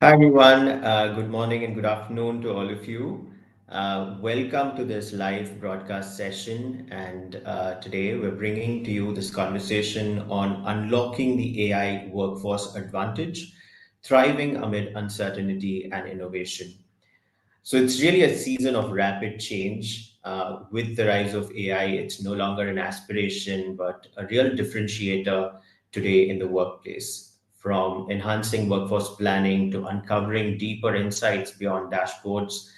Hi, everyone. Good morning and good afternoon to all of you. Welcome to this live broadcast session. And today we're bringing to you this conversation on unlocking the AI workforce advantage, thriving amid uncertainty and innovation. So it's really a season of rapid change. With the rise of AI, it's no longer an aspiration, but a real differentiator today in the workplace. From enhancing workforce planning to uncovering deeper insights beyond dashboards,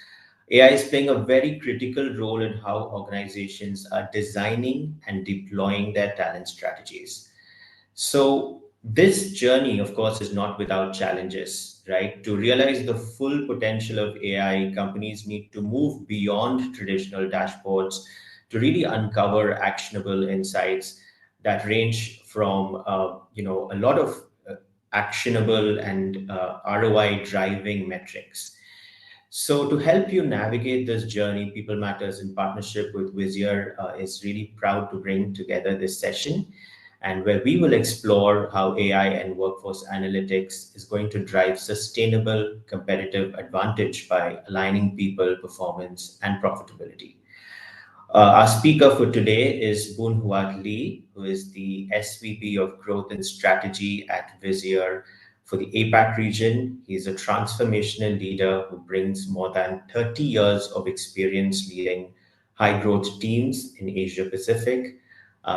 AI is playing a very critical role in how organizations are designing and deploying their talent strategies. So, this journey, of course, is not without challenges, right? To realize the full potential of AI, companies need to move beyond traditional dashboards to really uncover actionable insights that range from, a lot of actionable and ROI driving metrics. So, to help you navigate this journey, People Matters in partnership with Visier is really proud to bring together this session and where we will explore how AI and workforce analytics is going to drive sustainable competitive advantage by aligning people, performance, and profitability. Our speaker for today is Boon who is the SVP of Growth and Strategy at Visier for the APAC region. He's a transformational leader who brings more than 30 years of experience leading high growth teams in Asia Pacific.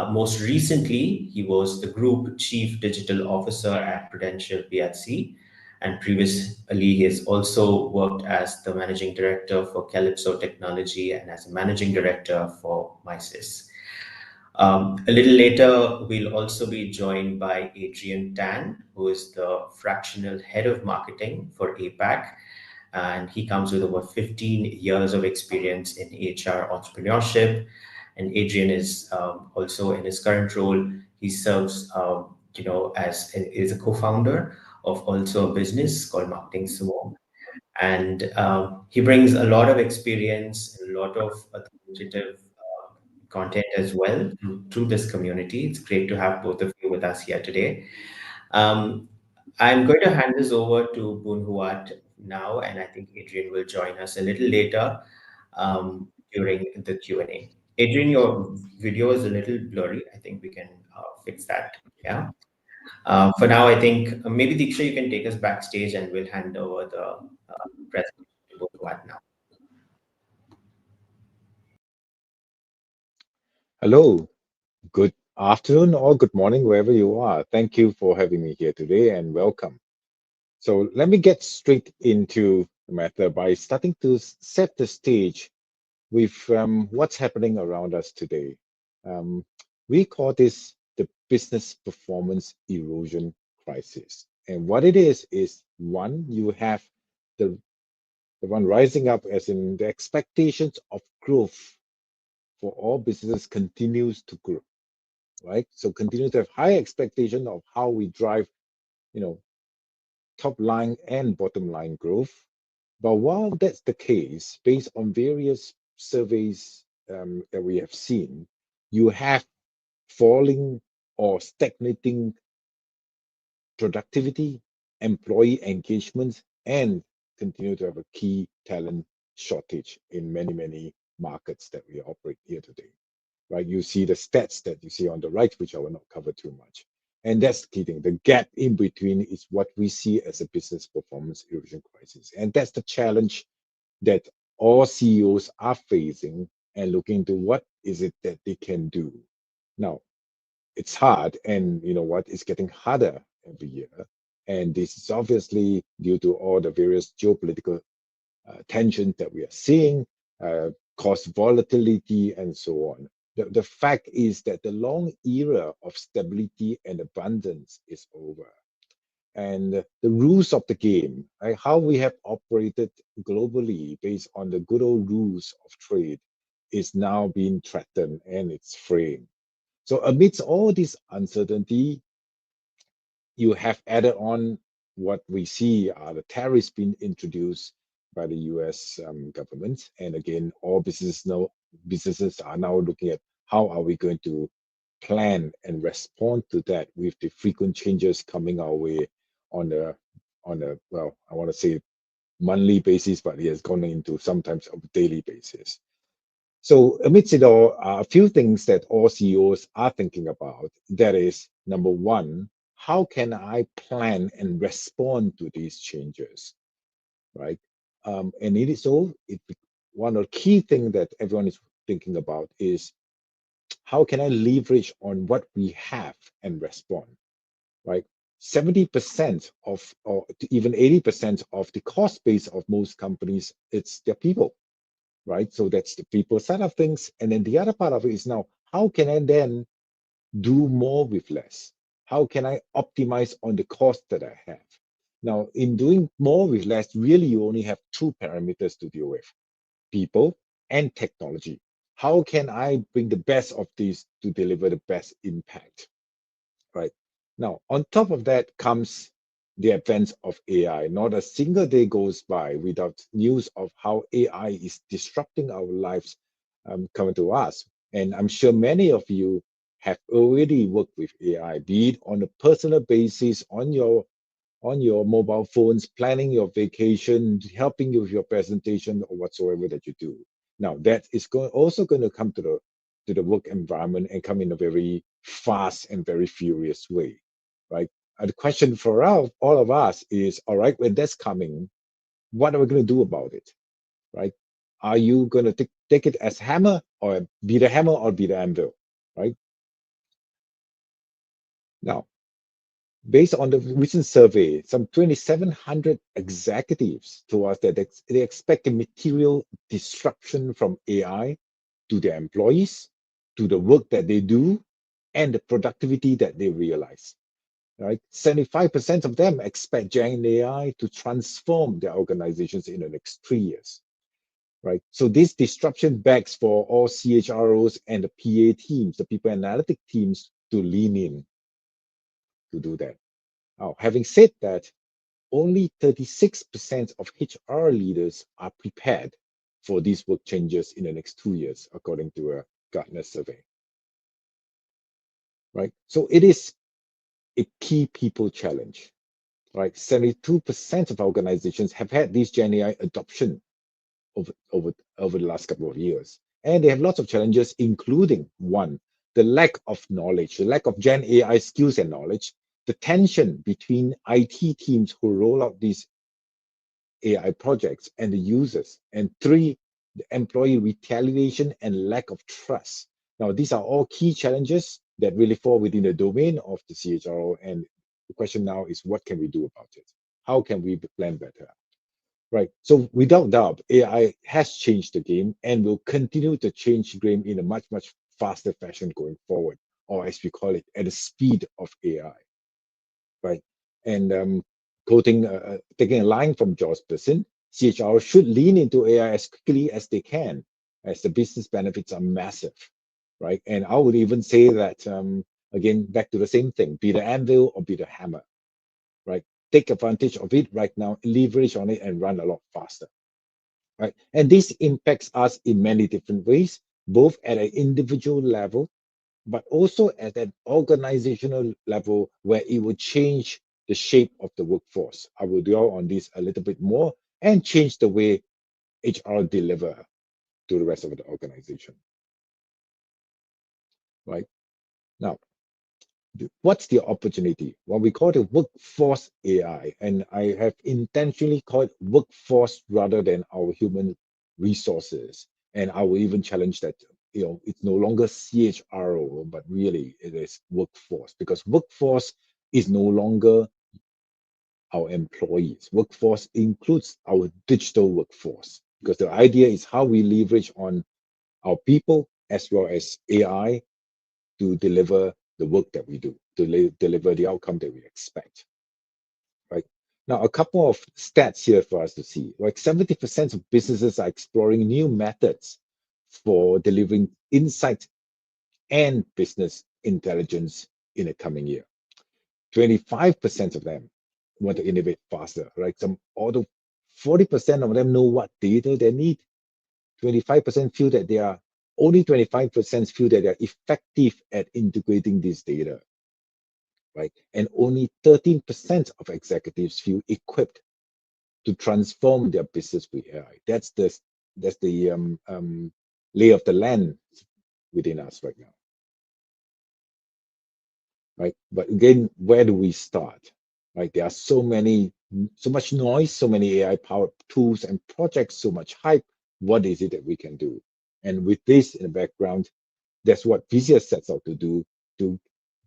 Most recently, he was the Group Chief Digital Officer at Prudential PLC, and previously he has also worked as the Managing Director for Calypso Technology and as a Managing Director for MySys. A little later, we'll also be joined by Adrian Tan, who is the fractional head of marketing for APAC. And he comes with over 15 years of experience in HR entrepreneurship. And Adrian is also in his current role, he serves, as is a co-founder of also a business called Marketing Sumo. And he brings a lot of experience and a lot of authoritative content as well through this community. It's great to have both of you with us here today. Um, I'm going to hand this over to Boon Huat now, and I think Adrian will join us a little later during the Q&A. Adrian, your video is a little blurry. I think we can fix that. Yeah. For now, I think maybe Diksha, you can take us backstage and we'll hand over the presentation to Boon Huat now. Hello, good afternoon or good morning, wherever you are. Thank you for having me here today and welcome. So let me get straight into the matter by starting to set the stage with what's happening around us today. Um, we call this the business performance erosion crisis. And what it is one, you have the, the one rising up as in the expectations of growth for all businesses continues to grow, right? So continue to have high expectation of how we drive, you know, top line and bottom line growth. But while that's the case, based on various surveys that we have seen, you have falling or stagnating productivity, employee engagement, and continue to have a key talent shortage in many markets that we operate here today. Right? You see the stats that you see on the right, which I will not cover too much. And that's the key thing. The gap in between is what we see as a business performance erosion crisis. And that's the challenge that all CEOs are facing and looking to what is it that they can do. Now, it's hard, and you know what, it's getting harder every year. And this is obviously due to all the various geopolitical tensions that we are seeing, cost volatility, and so on. The fact is that the long era of stability and abundance is over. And the rules of the game, right, how we have operated globally based on the good old rules of trade, is now being threatened and it's fraying. So amidst all this uncertainty, you have added on what we see are the tariffs being introduced by the US government. And again, all businesses are now looking at how are we going to plan and respond to that with the frequent changes coming our way on the on a, well, I want to say monthly basis, but it has gone into sometimes a daily basis. So amidst it all, a few things that all CEOs are thinking about. That is, number one, how can I plan and respond to these changes, right? And it is all, one of the key things that everyone is thinking about is how can I leverage on what we have and respond, right? 70% of, or even 80% of the cost base of most companies, it's their people, right? So that's the people side of things. And then the other part of it is now, how can I then do more with less? How can I optimize on the cost that I have? Now, in doing more with less, really you only have two parameters to deal with, people and technology. How can I bring the best of these to deliver the best impact? Right. Now, on top of that comes the advance of AI. Not a single day goes by without news of how AI is disrupting our lives coming to us. And I'm sure many of you have already worked with AI, be it on a personal basis, on your mobile phones, planning your vacation, helping you with your presentation or whatsoever that you do. Now that is also going to come to the work environment and come in a very fast and very furious way, right? The question for all of us is, all right, when that's coming, what are we going to do about it, right? Are you going to take it as hammer or be the hammer or be the anvil, right? Now, based on the recent survey, some 2,700 executives told us that they expect a material disruption from AI to their employees, to the work that they do, and the productivity that they realize. Right? 75% of them expect Gen AI to transform their organizations in the next 3 years. Right? So this disruption begs for all CHROs and the PA teams, the people analytic teams, to lean in to do that. Now, having said that, only 36% of HR leaders are prepared for these work changes in the next 2 years, according to a Gartner survey. Right? So it is a key people challenge. Right? 72% of organizations have had this Gen AI adoption over the last couple of years. And they have lots of challenges, including one, the lack of knowledge, the lack of Gen AI skills and knowledge, the tension between IT teams who roll out these AI projects and the users. And three, the employee retaliation and lack of trust. Now, these are all key challenges that really fall within the domain of the CHRO. And the question now is, what can we do about it? How can we plan better? Right. So without doubt, AI has changed the game and will continue to change the game in a much, much faster fashion going forward, or as we call it, at the speed of AI. Right. And taking a line from George Person, CHR should lean into AI as quickly as they can, as the business benefits are massive. Right. And I would even say that, again, back to the same thing, be the anvil or be the hammer. Right. Take advantage of it right now, leverage on it, and run a lot faster. Right. And this impacts us in many different ways, both at an individual level, but also at an organizational level where it will change the shape of the workforce. I will dwell on this a little bit more and change the way HR deliver to the rest of the organization. Right. Now, what's the opportunity? Well, we call it workforce AI, and I have intentionally called workforce rather than our human resources. And I will even challenge that, it's no longer CHRO, but really it is workforce, because workforce is no longer our employees. Workforce includes our digital workforce, because the idea is how we leverage on our people as well as AI to deliver the work that we do, to deliver the outcome that we expect. Right. Now, a couple of stats here for us to see. Like 70% of businesses are exploring new methods for delivering insight and business intelligence in the coming year. 25% of them want to innovate faster, right? Although 40% of them know what data they need, 25% feel that they are only 25% feel that they're effective at integrating this data, right? And only 13% of executives feel equipped to transform their business with AI. That's the lay of the land within us right now, right? But again, where do we start? Right? There are so much noise, so many AI-powered tools and projects, so much hype. What is it that we can do? And with this in the background, that's what Visier sets out to do, to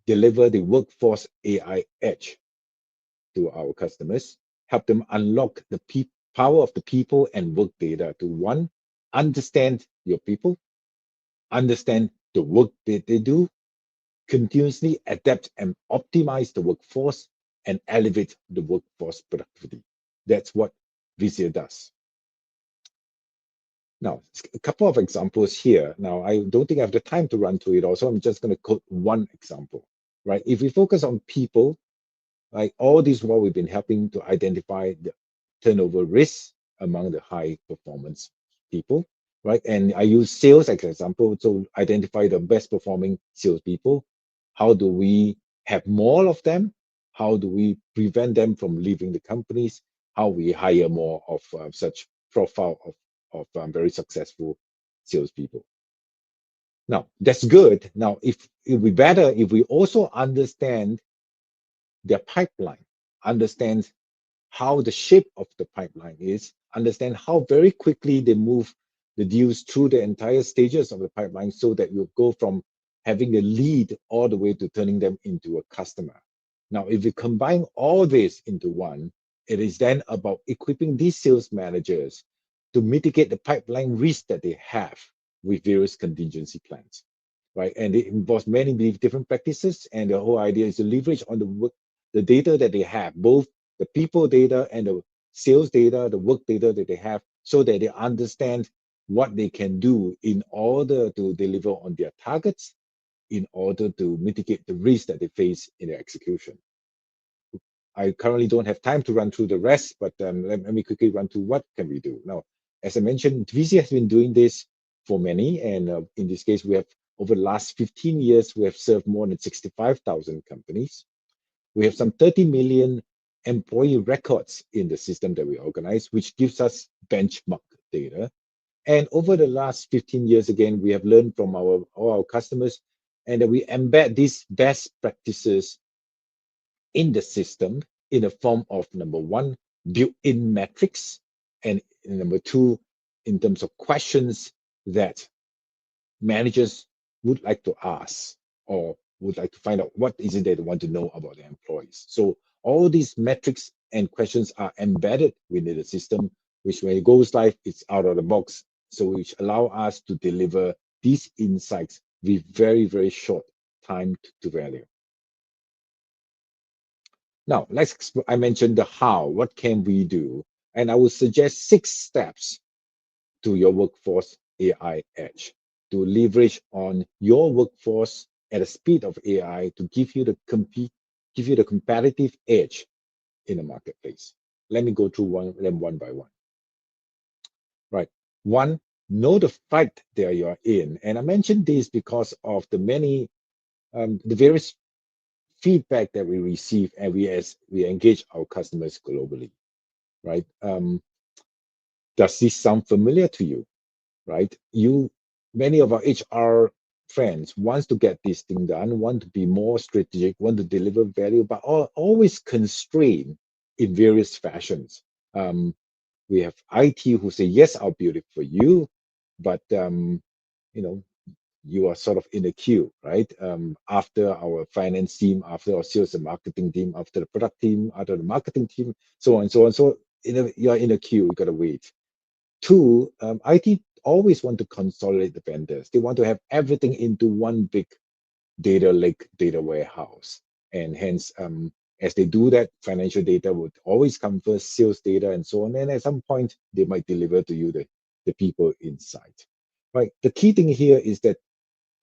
deliver the workforce AI edge to our customers, help them unlock the power of the people and work data to one, understand your people, understand the work that they do, continuously adapt and optimize the workforce, and elevate the workforce productivity. That's what Visier does. Now, a couple of examples here. Now, I don't think I have the time to run through it all, so I'm just going to quote one example, right? If we focus on people, like all this while we've been helping to identify the turnover risks among the high performance people, right? And I use sales as an example to identify the best performing salespeople. How do we have more of them? How do we prevent them from leaving the companies? How we hire more of such profile of very successful salespeople. Now, that's good. Now, if it would be better if we also understand their pipeline, understand how the shape of the pipeline is, understand how very quickly they move the deals through the entire stages of the pipeline so that you go from having a lead all the way to turning them into a customer. Now, if you combine all this into one, it is then about equipping these sales managers to mitigate the pipeline risk that they have with various contingency plans, right? And it involves many different practices, and the whole idea is to leverage on the data that they have, both the people data and the sales data, the work data that they have, so that they understand what they can do in order to deliver on their targets, in order to mitigate the risk that they face in their execution. I currently don't have time to run through the rest, but let me quickly run through what can we do. Now, as I mentioned, VC has been doing this for many, and in this case, we have over the last 15 years, we have served more than 65,000 companies. We have some 30 million employee records in the system that we organize, which gives us benchmark data. And over the last 15 years, again, we have learned from all our customers, and we embed these best practices in the system in the form of, number one, built-in metrics, and number two, in terms of questions that managers would like to ask or would like to find out what is it they want to know about their employees. So all these metrics and questions are embedded within the system, which when it goes live, it's out of the box. So which allow us to deliver these insights with very, very short time to value. Now, I mentioned the how, what can we do? And I would suggest 6 steps to your workforce AI edge, to leverage on your workforce at the speed of AI to give you the competitive edge in the marketplace. Let me go through them one by one. Right. One, know the fight that you're in. And I mentioned this because of the various feedback that we receive and as we engage our customers globally, right? Does this sound familiar to you, right? Many of our HR friends wants to get this thing done, want to be more strategic, want to deliver value, but always constrained in various fashions. We have IT who say, yes, I'll build it for you, but you are sort of in a queue, right? After our finance team, after our sales and marketing team, after the product team, after the marketing team, so on and so on. So you're in a queue, you gotta wait. Two, IT always want to consolidate the vendors. They want to have everything into one big data lake, data warehouse. And hence, as they do that, financial data would always come first, sales data and so on. And at some point, they might deliver to you the people inside. Right. The key thing here is that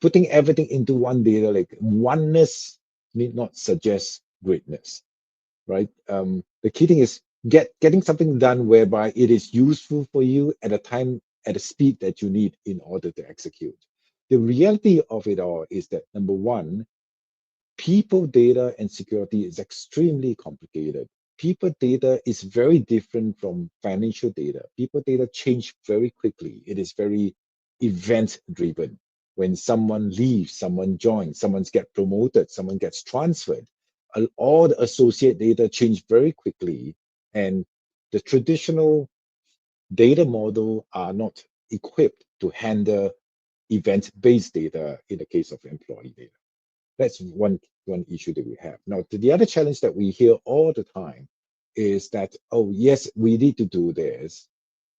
putting everything into one data lake, oneness need not suggest greatness, right? The key thing is getting something done whereby it is useful for you at a time, at a speed that you need in order to execute. The reality of it all is that, number one, People data and security is extremely complicated. People data is very different from financial data. People data change very quickly. It is very event driven. When someone leaves, someone joins, someone gets promoted, someone gets transferred, all the associate data change very quickly. And the traditional data model are not equipped to handle event-based data in the case of employee data. That's one issue that we have. Now, the other challenge that we hear all the time is that, oh, yes, we need to do this,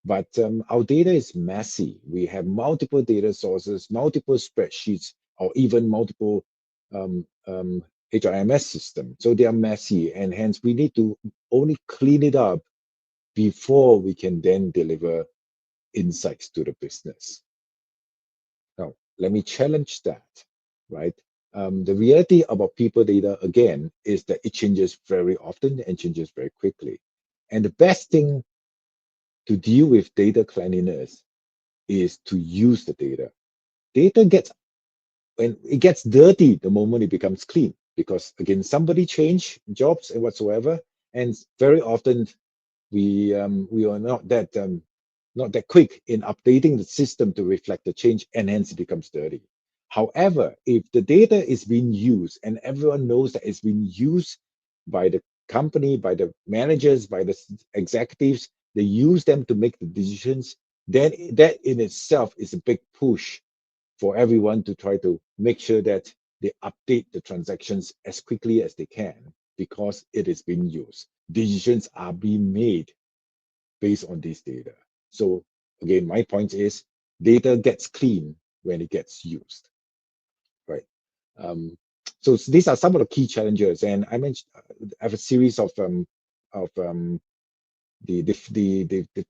but our data is messy. We have multiple data sources, multiple spreadsheets, or even multiple HRMS systems. So they are messy, and hence we need to only clean it up before we can then deliver insights to the business. Now, let me challenge that, right? The reality about people data, again, is that it changes very often and changes very quickly. And the best thing to deal with data cleanliness is to use the data. Data gets, when it gets dirty, the moment it becomes clean, because again, somebody changed jobs and whatsoever, and very often we are not that quick in updating the system to reflect the change, and hence it becomes dirty. However, if the data is being used and everyone knows that it's being used by the company, by the managers, by the executives, they use them to make the decisions, then that in itself is a big push for everyone to try to make sure that they update the transactions as quickly as they can because it is being used. Decisions are being made based on this data. So again, my point is data gets clean when it gets used, right? Um, so these are some of the key challenges, and I mentioned I have a series of the, the, the the the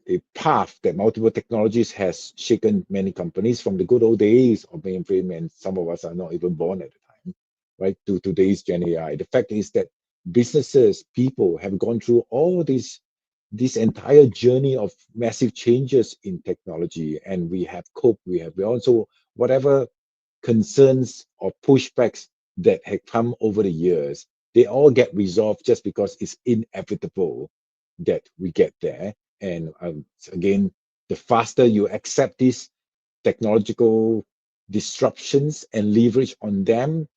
the path that multiple technologies has shaken many companies from the good old days of mainframe, and some of us are not even born at the time, right, to today's Gen AI. The fact is that businesses, people have gone through all this entire journey of massive changes in technology, and we have coped, we also whatever concerns or pushbacks that have come over the years, they all get resolved just because it's inevitable that we get there. And again, the faster you accept these technological disruptions and leverage on them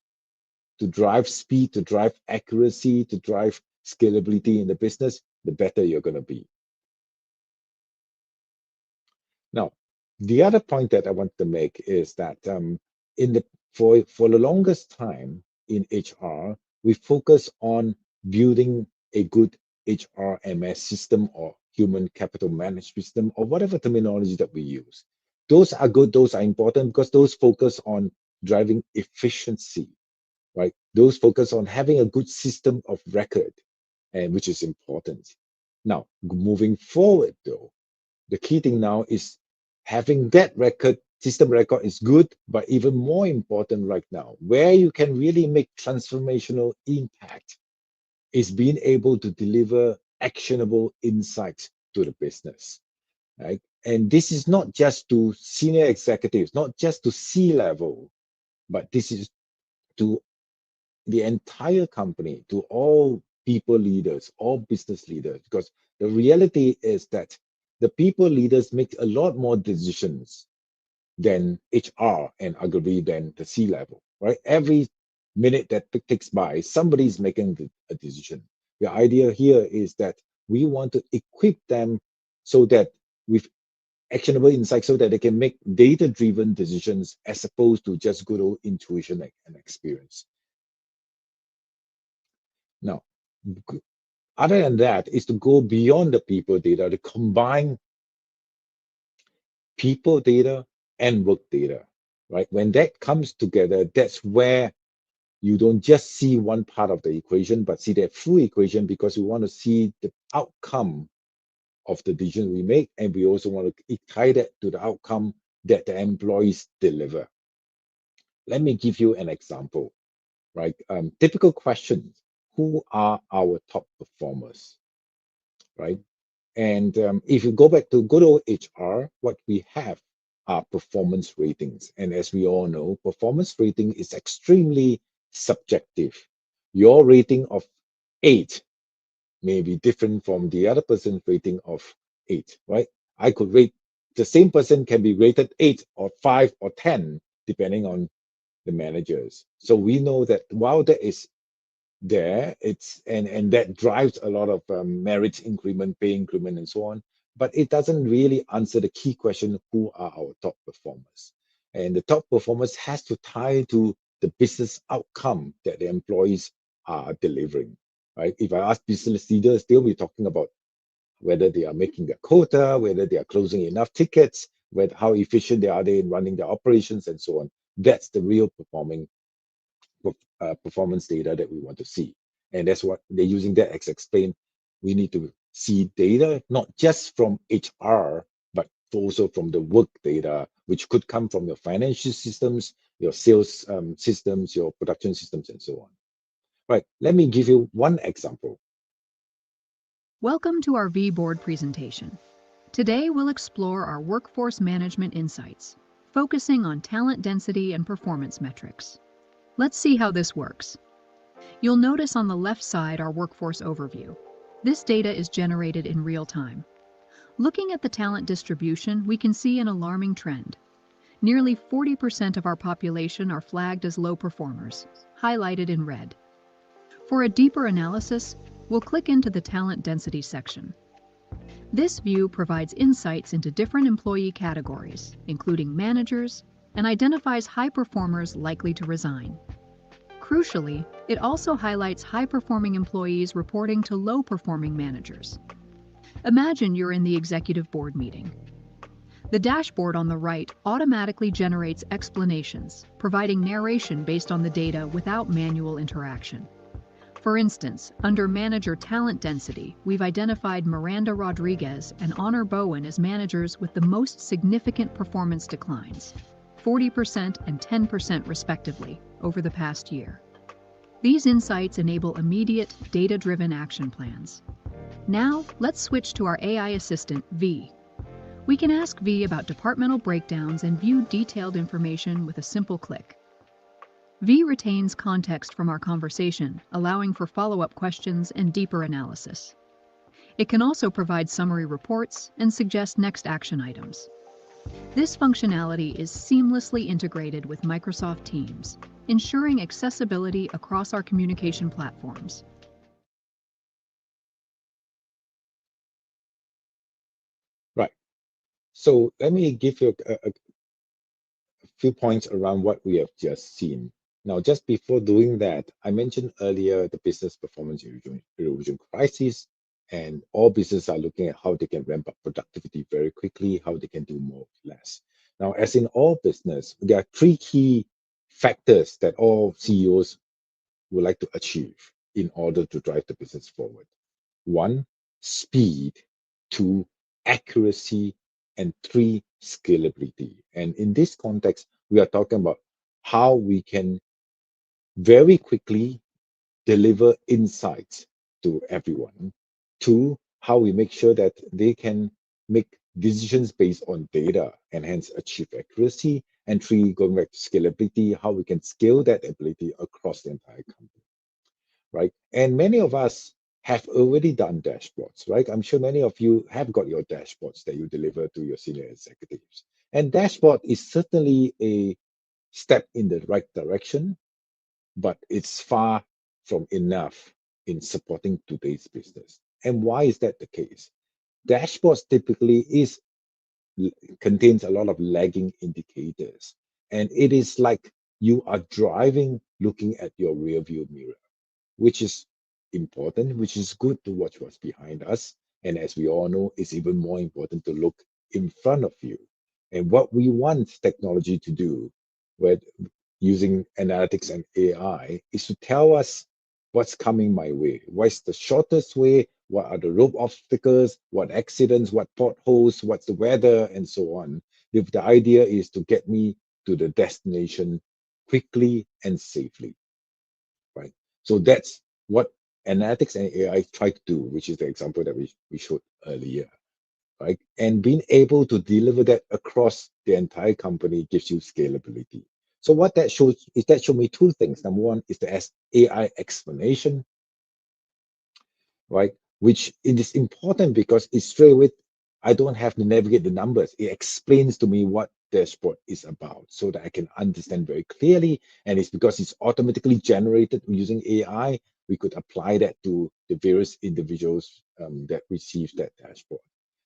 to drive speed, to drive accuracy, to drive scalability in the business, the better you're going to be. Now, the other point that I want to make is that in the for the longest time in HR, we focus on building a good HRMS system or human capital management system or whatever terminology that we use. Those are good, those are important because those focus on driving efficiency, right? Those focus on having a good system of record, and which is important. Now, moving forward though, the key thing now is having that record, system record is good, but even more important right now, where you can really make transformational impact is being able to deliver actionable insights to the business, right? And this is not just to senior executives, not just to C-level, but this is to the entire company, to all people leaders, all business leaders, because the reality is that the people leaders make a lot more decisions than HR and arguably than the C-level, right? Every minute that ticks by, somebody's making a decision. The idea here is that we want to equip them so that with actionable insights so that they can make data-driven decisions as opposed to just good old intuition and experience. Now, other than that is to go beyond the people data, to combine people data and work data, right? When that comes together, that's where you don't just see one part of the equation, but see the full equation because we want to see the outcome of the decision we make, and we also want to tie that to the outcome that the employees deliver. Let me give you an example, right? Typical questions: who are our top performers, right? And if you go back to good old HR, what we have are performance ratings. And as we all know, performance rating is extremely subjective. Your rating of 8 may be different from the other person's rating of 8, right? I could rate the same person can be rated 8 or 5 or 10, depending on the managers. So we know that while that is there, it's and that drives a lot of merit increment, pay increment, and so on. But it doesn't really answer the key question: who are our top performers? And the top performers has to tie to the business outcome that the employees are delivering, right? If I ask business leaders, they'll be talking about whether they are making their quota, whether they are closing enough tickets, whether how efficient they are they in running their operations, and so on. That's the real performance data that we want to see. And that's what they're using that as explain. We need to see data, not just from HR, but also from the work data, which could come from your financial systems, your sales systems, your production systems, and so on. Right, let me give you one example. Welcome to our V-Board presentation. Today we'll explore our workforce management insights, focusing on talent density and performance metrics. Let's see how this works. You'll notice on the left side our workforce overview. This data is generated in real time. Looking at the talent distribution, we can see an alarming trend. Nearly 40% of our population are flagged as low performers, highlighted in red. For a deeper analysis, we'll click into the talent density section. This view provides insights into different employee categories, including managers, and identifies high performers likely to resign. Crucially, it also highlights high-performing employees reporting to low-performing managers. Imagine you're in the executive board meeting. The dashboard on the right automatically generates explanations, providing narration based on the data without manual interaction. For instance, under Manager Talent Density, we've identified Miranda Rodriguez and Honor Bowen as managers with the most significant performance declines, 40% and 10% respectively, over the past year. These insights enable immediate, data-driven action plans. Now, let's switch to our AI assistant, V. We can ask V about departmental breakdowns and view detailed information with a simple click. V retains context from our conversation, allowing for follow-up questions and deeper analysis. It can also provide summary reports and suggest next action items. This functionality is seamlessly integrated with Microsoft Teams, ensuring accessibility across our communication platforms. Right. So let me give you a few points around what we have just seen. Now, just before doing that, I mentioned earlier the business performance erosion crisis, and all businesses are looking at how they can ramp up productivity very quickly, how they can do more with less. Now, as in all business, there are three key factors that all CEOs would like to achieve in order to drive the business forward. One, speed. Two, accuracy. And three, scalability. And in this context, we are talking about how we can very quickly deliver insights to everyone. Two, how we make sure that they can make decisions based on data and hence achieve accuracy. And three, going back to scalability, how we can scale that ability across the entire company, right? And many of us have already done dashboards, right? I'm sure many of you have got your dashboards that you deliver to your senior executives. And dashboard is certainly a step in the right direction, but it's far from enough in supporting today's business. And why is that the case? Dashboards typically contains a lot of lagging indicators, and it is like you are driving looking at your rear view mirror, which is important, which is good to watch what's behind us. And as we all know, it's even more important to look in front of you. And what we want technology to do with using analytics and AI is to tell us what's coming my way. What's the shortest way? What are the road obstacles? What accidents? What potholes? What's the weather? And so on. If the idea is to get me to the destination quickly and safely, right? So that's what analytics and AI try to do, which is the example that we showed earlier. right? And being able to deliver that across the entire company gives you scalability. So what that shows is that show me two things. Number one is the AI explanation, right? Which it is important because it's straight away, I don't have to navigate the numbers. It explains to me what dashboard is about so that I can understand very clearly. And it's because it's automatically generated using AI, we could apply that to the various individuals that receive that dashboard.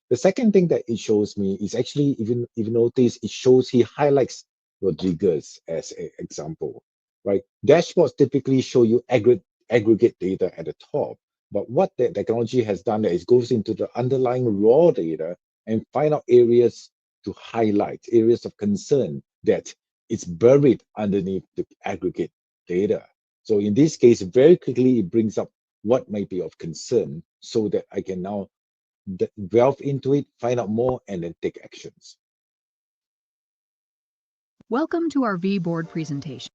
The second thing that it shows me is actually, even notice, it shows he highlights Rodriguez as an example, right? Dashboards typically show you aggregate data at the top, but what the technology has done is goes into the underlying raw data and find out areas to highlight, areas of concern that it's buried underneath the aggregate data. So in this case, very quickly, it brings up what might be of concern so that I can now delve into it, find out more, and then take actions. Welcome to our V-board presentation.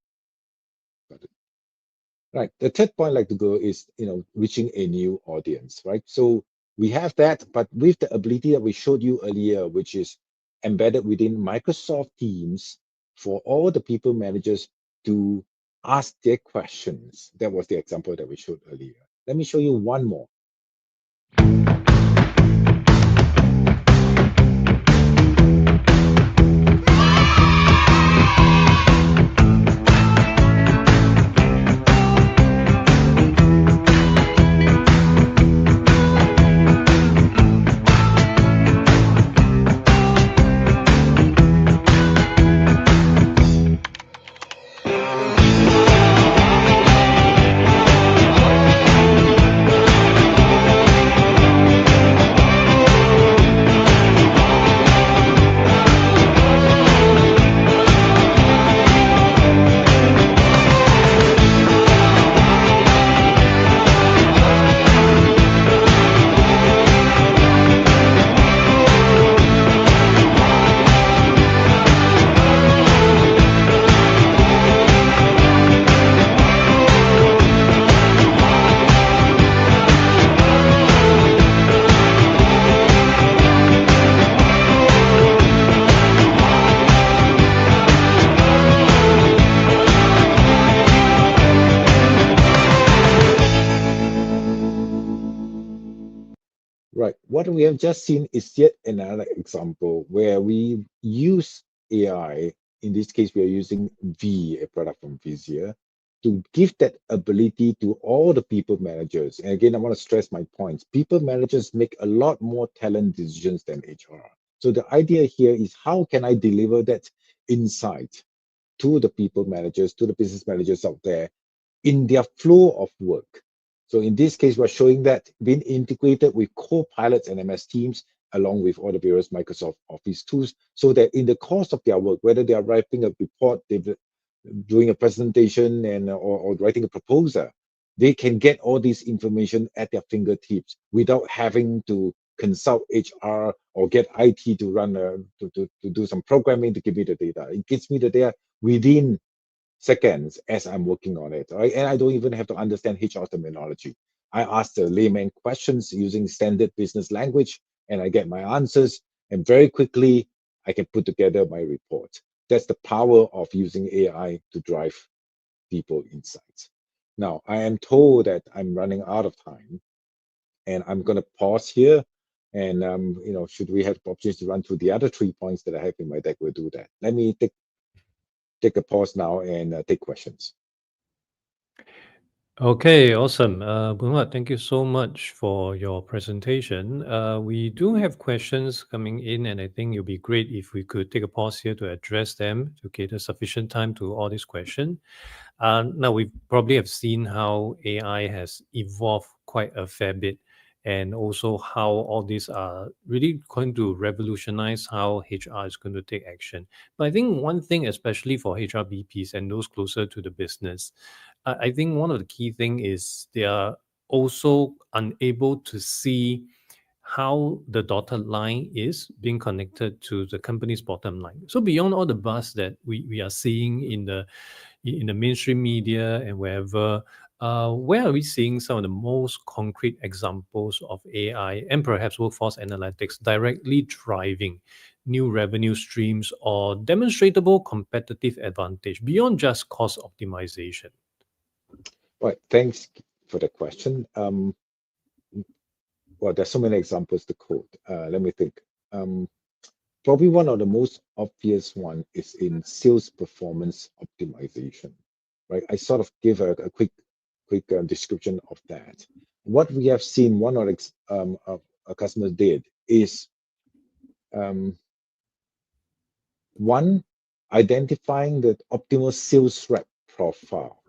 Right. The third point I'd like to go is, reaching a new audience, right? So we have that, but with the ability that we showed you earlier, which is embedded within Microsoft Teams for all the people managers to ask their questions. That was the example that we showed earlier. Let me show you one more. Right. What we have just seen is yet another example where we use AI. In this case, we are using V, a product from Visier, to give that ability to all the people managers. And again, I want to stress my points. People managers make a lot more talent decisions than HR. So the idea here is how can I deliver that insight to the people managers, to the business managers out there in their flow of work. So in this case, we're showing that being integrated with co-pilots and MS Teams, along with all the various Microsoft Office tools, so that in the course of their work, whether they are writing a report, they're doing a presentation, or writing a proposal, they can get all this information at their fingertips without having to consult HR or get IT to run to do some programming to give me the data. It gives me the data within seconds as I'm working on it, right? And I don't even have to understand HR terminology. I ask the layman questions using standard business language, and I get my answers. And very quickly, I can put together my report. That's the power of using AI to drive people insights. Now, I am told that I'm running out of time, and I'm going to pause here. And should we have the opportunity to run through the other 3 points that I have in my deck, we'll do that. Let me take a pause now and take questions. Okay, awesome. Boon, thank you so much for your presentation. We do have questions coming in, and I think it'll be great if we could take a pause here to address them to cater sufficient time to all these questions. Now, we probably have seen how AI has evolved quite a fair bit, and also how all these are really going to revolutionize how HR is going to take action. But I think one thing, especially for HR BPs and those closer to the business, I think one of the key thing is they are also unable to see how the dotted line is being connected to the company's bottom line. So beyond all the buzz that we are seeing in the mainstream media and wherever, where are we seeing some of the most concrete examples of AI and perhaps workforce analytics directly driving new revenue streams or demonstrable competitive advantage beyond just cost optimization? Right. Thanks for the question. Well, there's so many examples to quote. Let me think. Probably one of the most obvious one is in sales performance optimization, right? I sort of give a quick description of that. What we have seen one of our customers did is one, identifying the optimal sales rep profile,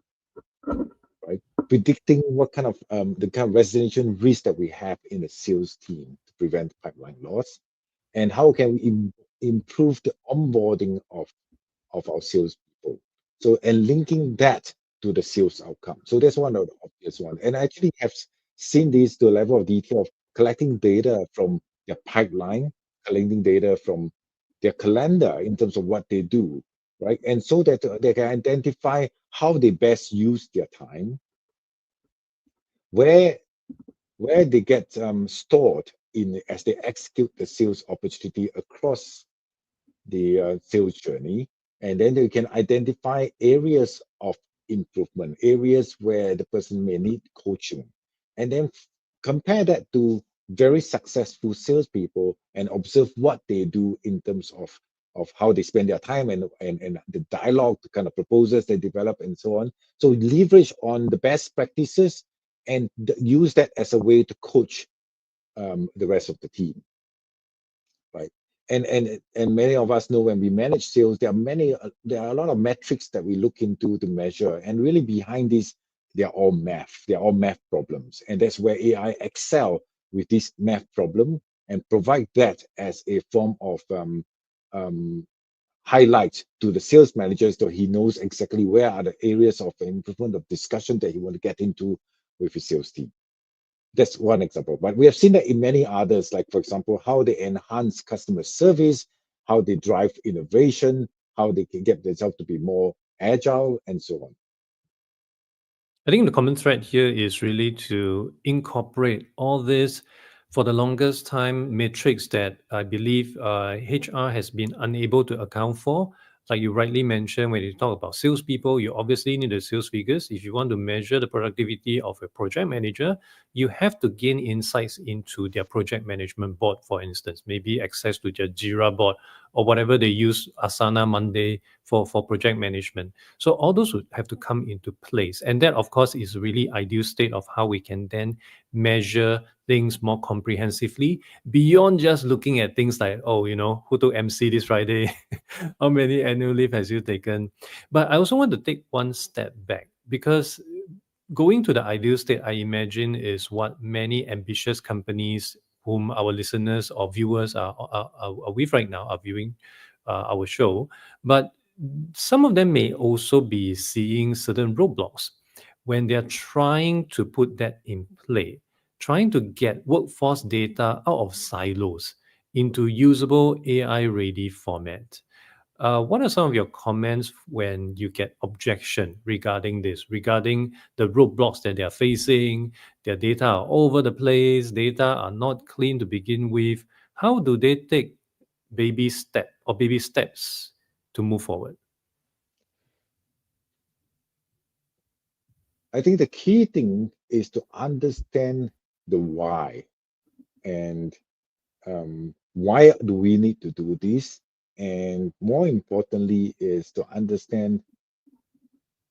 right? Predicting what kind of the kind of resignation risk that we have in the sales team to prevent pipeline loss, and how can we improve the onboarding of our salespeople. So, and linking that to the sales outcome. So that's one of the obvious one. And I actually have seen this to a level of detail of collecting data from their pipeline, collecting data from their calendar in terms of what they do, right? And so that they can identify how they best use their time, where they get stored in as they execute the sales opportunity across the sales journey, and then you can identify areas of improvement, areas where the person may need coaching, and then compare that to very successful salespeople and observe what they do in terms of how they spend their time and the dialogue, the kind of proposals they develop, and so on. So leverage on the best practices and use that as a way to coach the rest of the team, right? And many of us know when we manage sales, there are a lot of metrics that we look into to measure, and really behind this, they're all math problems, and that's where AI excel with this math problem and provide that as a form of highlight to the sales manager, so he knows exactly where are the areas of improvement of discussion that he want to get into with his sales team. That's one example, but we have seen that in many others, like, for example, how they enhance customer service, how they drive innovation, how they can get themselves to be more agile, and so on. I think the common thread here is really to incorporate all this for the longest time metrics that I believe HR has been unable to account for. Like you rightly mentioned, when you talk about salespeople, you obviously need the sales figures. If you want to measure the productivity of a project manager, you have to gain insights into their project management board, for instance, maybe access to their Jira board or whatever they use, Asana Monday for project management. So all those would have to come into place. And that, of course, is really ideal state of how we can then measure things more comprehensively beyond just looking at things like, oh, who took MC this Friday? How many annual leave has you taken? But I also want to take one step back, because going to the ideal state, I imagine, is what many ambitious companies whom our listeners or viewers are with right now are viewing our show. But some of them may also be seeing certain roadblocks when they're trying to put that in play, trying to get workforce data out of silos into usable AI-ready format. What are some of your comments when you get objection regarding this, regarding the roadblocks that they are facing? Their data are all over the place, data are not clean to begin with. How do they take baby steps to move forward? I think the key thing is to understand the why, and why do we need to do this, and more importantly is to understand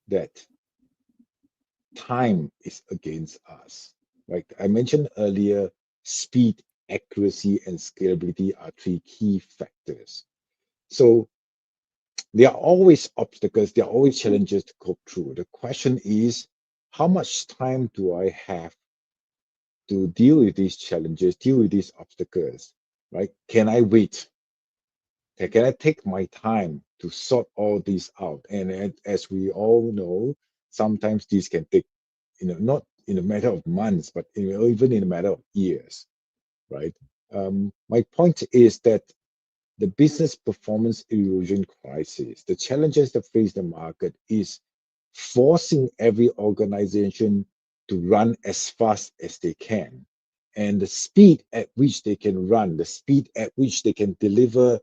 that time is against us. Like I mentioned earlier, speed, accuracy, and scalability are three key factors. So there are always obstacles, there are always challenges to cope through. The question is, how much time do I have to deal with these challenges, deal with these obstacles, right? Can I wait? Can I take my time to sort all these out? And as we all know, sometimes these can take, not in a matter of months, but even in a matter of years, right? My point is that the business performance erosion crisis, the challenges that face the market is forcing every organization to run as fast as they can. And the speed at which they can run, the speed at which they can deliver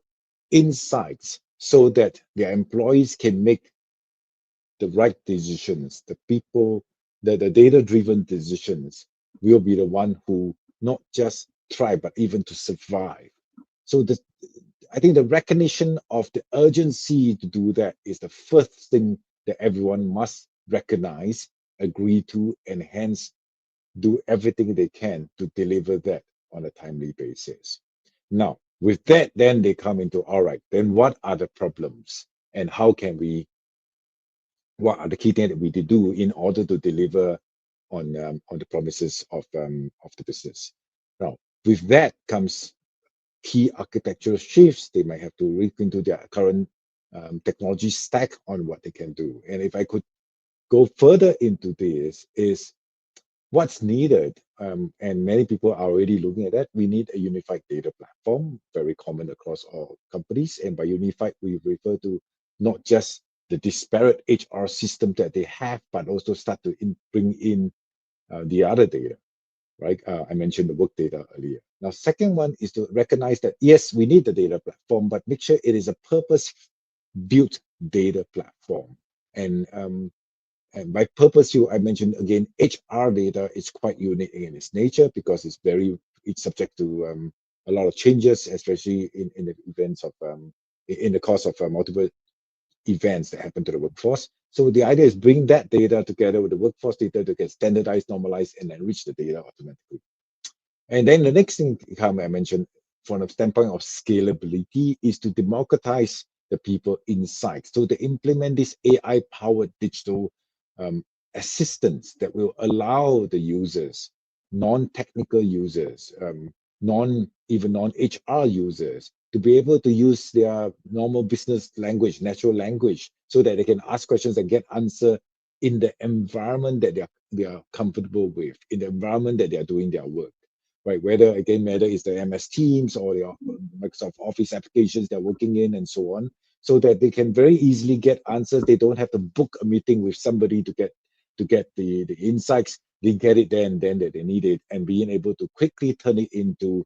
insights so that their employees can make the right decisions, the data-driven decisions will be the one who not just thrive, but even to survive. So I think the recognition of the urgency to do that is the first thing that everyone must recognize, agree to, and hence do everything they can to deliver that on a timely basis. Now, with that, then they come into, all right, then what are the problems and what are the key things that we did do in order to deliver on the promises of the business. Now, with that comes key architectural shifts. They might have to look into their current technology stack on what they can do. And if I could go further into this, is what's needed, and many people are already looking at that. We need a unified data platform, very common across all companies. And by unified, we refer to not just the disparate HR system that they have, but also start to bring in the other data, right? I mentioned the work data earlier. Now, second one is to recognize that, yes, we need the data platform, but make sure it is a purpose-built data platform. And by purpose, I mentioned again, HR data is quite unique in its nature because it's subject to a lot of changes, especially in the events of in the course of multiple events that happen to the workforce. So the idea is bring that data together with the workforce data to get standardized, normalized, and enrich the data automatically. And then the next thing I mentioned from the standpoint of scalability is to democratize the people insights. So to implement this AI-powered digital assistance that will allow the users, non-technical users, even non-HR users, to be able to use their normal business language, natural language, so that they can ask questions and get answer in the environment that they are comfortable with, in the environment that they are doing their work. Right, whether it's the MS Teams or the Microsoft Office applications they're working in and so on, so that they can very easily get answers. They don't have to book a meeting with somebody to get the insights. They get it there and then that they need it, and being able to quickly turn it into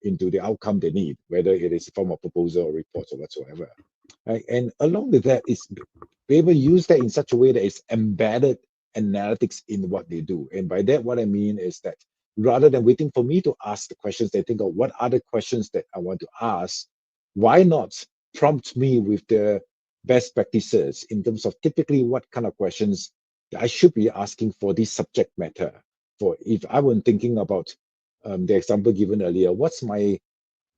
the outcome they need, whether it is a form of proposal or reports or whatsoever. Right? And along with that is be able to use that in such a way that it's embedded analytics in what they do. And by that, what I mean is that rather than waiting for me to ask the questions, they think of what are the questions that I want to ask. Why not prompt me with the best practices in terms of typically what kind of questions I should be asking for this subject matter. For if I were thinking about the example given earlier, what's my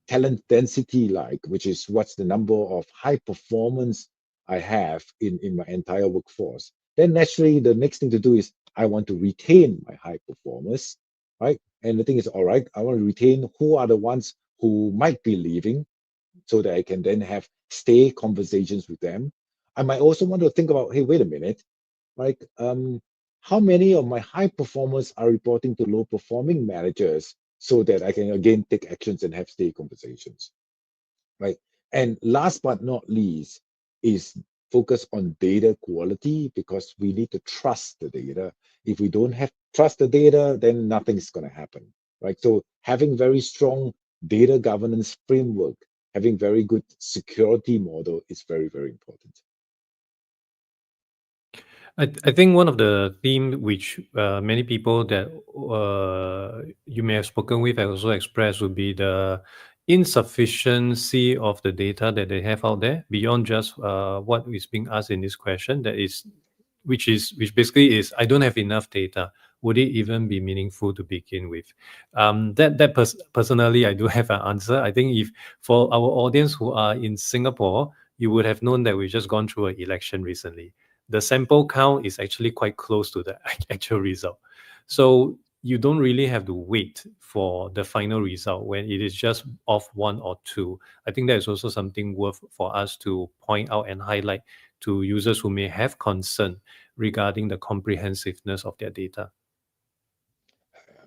talent density like, which is what's the number of high performance I have in my entire workforce. Then naturally, the next thing to do is I want to retain my high performers, right? And the thing is, all right, I want to retain who are the ones who might be leaving so that I can then have stay conversations with them. I might also want to think about, hey, wait a minute, like how many of my high performers are reporting to low performing managers so that I can again take actions and have stay conversations, right? And last but not least is focus on data quality, because we need to trust the data. If we don't have trust the data, then nothing's going to happen, right? So having very strong data governance framework, having very good security model is very, very important. I think one of the theme which many people that you may have spoken with have also expressed would be the insufficiency of the data that they have out there beyond just what is being asked in this question. Which basically is, I don't have enough data. Would it even be meaningful to begin with? Personally, I do have an answer. I think if for our audience who are in Singapore, you would have known that we've just gone through an election recently. The sample count is actually quite close to the actual result. So you don't really have to wait for the final result when it is just off one or two. I think that is also something worth for us to point out and highlight to users who may have concern regarding the comprehensiveness of their data.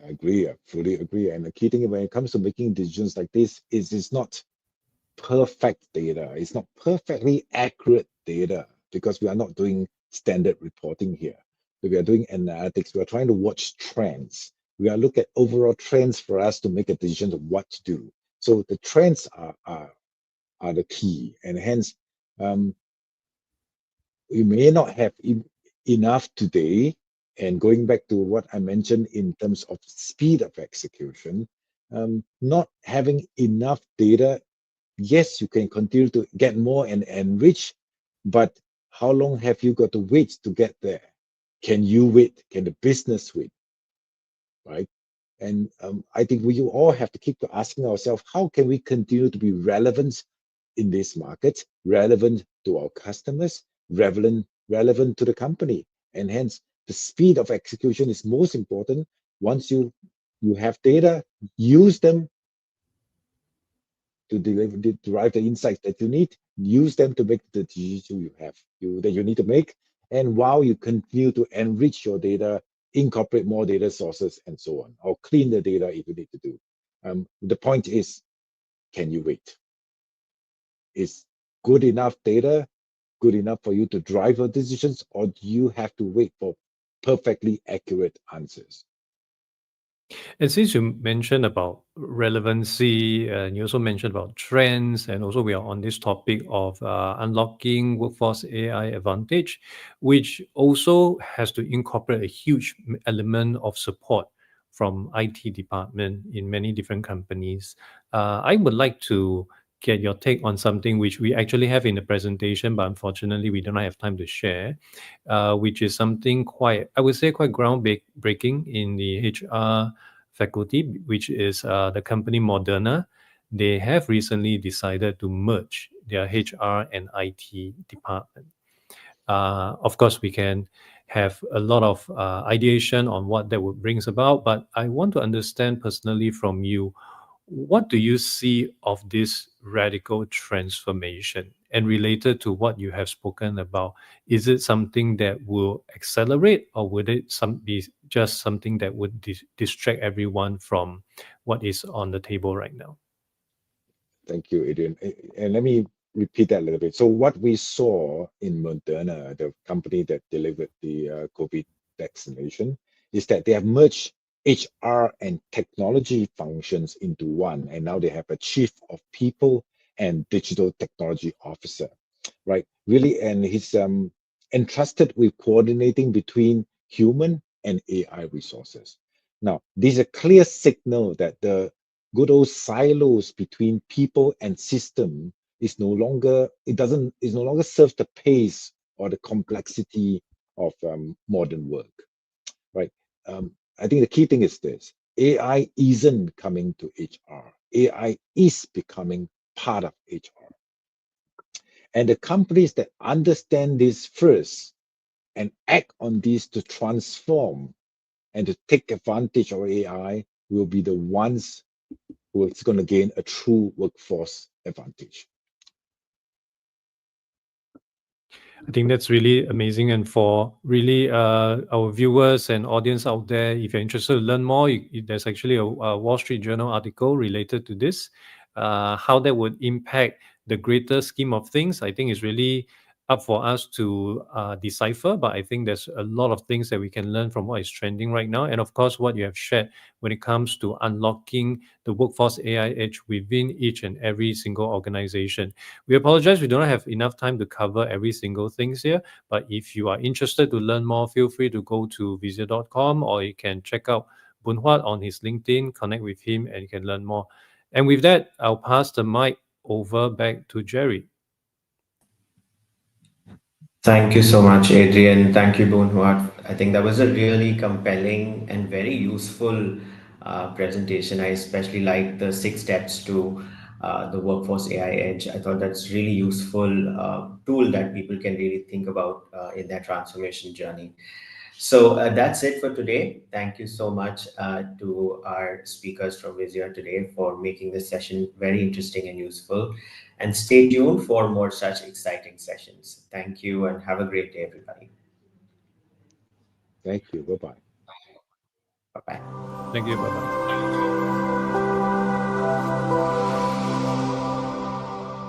I agree, I fully agree. And the key thing when it comes to making decisions like this is it's not perfect data. It's not perfectly accurate data, because we are not doing standard reporting here. So we are doing analytics. We are trying to watch trends. We are looking at overall trends for us to make a decision of what to do. So the trends are the key, and hence we may not have enough today. And going back to what I mentioned in terms of speed of execution, not having enough data. Yes, you can continue to get more and enrich, but how long have you got to wait to get there? Can you wait? Can the business wait? Right? And I think we all have to keep asking ourselves, how can we continue to be relevant in this market, relevant to our customers, relevant to the company? And hence, the speed of execution is most important. Once you have data, use them to derive the insights that you need, use them to make the decision that you need to make. And while you continue to enrich your data, incorporate more data sources and so on, or clean the data if you need to do. The point is, can you wait? Is good enough data good enough for you to drive your decisions, or do you have to wait for perfectly accurate answers? And since you mentioned about relevancy, and you also mentioned about trends, and also we are on this topic of unlocking workforce AI advantage, which also has to incorporate a huge element of support from IT department in many different companies. I would like to get your take on something which we actually have in the presentation, but unfortunately we don't have time to share, which is something quite, I would say, quite groundbreaking in the HR faculty, which is the company Moderna. They have recently decided to merge their HR and IT department. Of course, we can have a lot of ideation on what that would brings about, but I want to understand personally from you, what do you see of this radical transformation? And related to what you have spoken about, is it something that will accelerate, or would it be just something that would distract everyone from what is on the table right now? Thank you, Adrian. And let me repeat that a little bit. So what we saw in Moderna, the company that delivered the COVID vaccination, is that they have merged HR and technology functions into one, and now they have a chief of people and digital technology officer, right? Really, and he's entrusted with coordinating between human and AI resources. Now, this is a clear signal that the good old silos between people and system is no longer serve the pace or the complexity of modern work, right? I think the key thing is this: AI isn't coming to HR. AI is becoming part of HR, and the companies that understand this first and act on this to transform and to take advantage of AI will be the ones who is going to gain a true workforce advantage. I think that's really amazing. And for really our viewers and audience out there, if you're interested to learn more, there's actually a Wall Street Journal article related to this, how that would impact the greater scheme of things. I think it's really up for us to decipher, but I think there's a lot of things that we can learn from what is trending right now. And of course, what you have shared when it comes to unlocking the workforce AI edge within each and every single organization. We apologize, we don't have enough time to cover every single thing here, but if you are interested to learn more, feel free to go to visier.com, or you can check out Boon Huat on his LinkedIn, connect with him, and you can learn more. And with that, I'll pass the mic over back to Jerry. Thank you so much, Adrian. Thank you, Boon Huat. I think that was a really compelling and very useful presentation. I especially like the 6 steps to the workforce AI edge. I thought that's really useful tool that people can really think about in their transformation journey. So that's it for today. Thank you so much to our speakers from Visier today for making this session very interesting and useful. And stay tuned for more such exciting sessions. Thank you and have a great day, everybody. Thank you. Bye-bye. Bye-bye. Thank you. Bye-bye.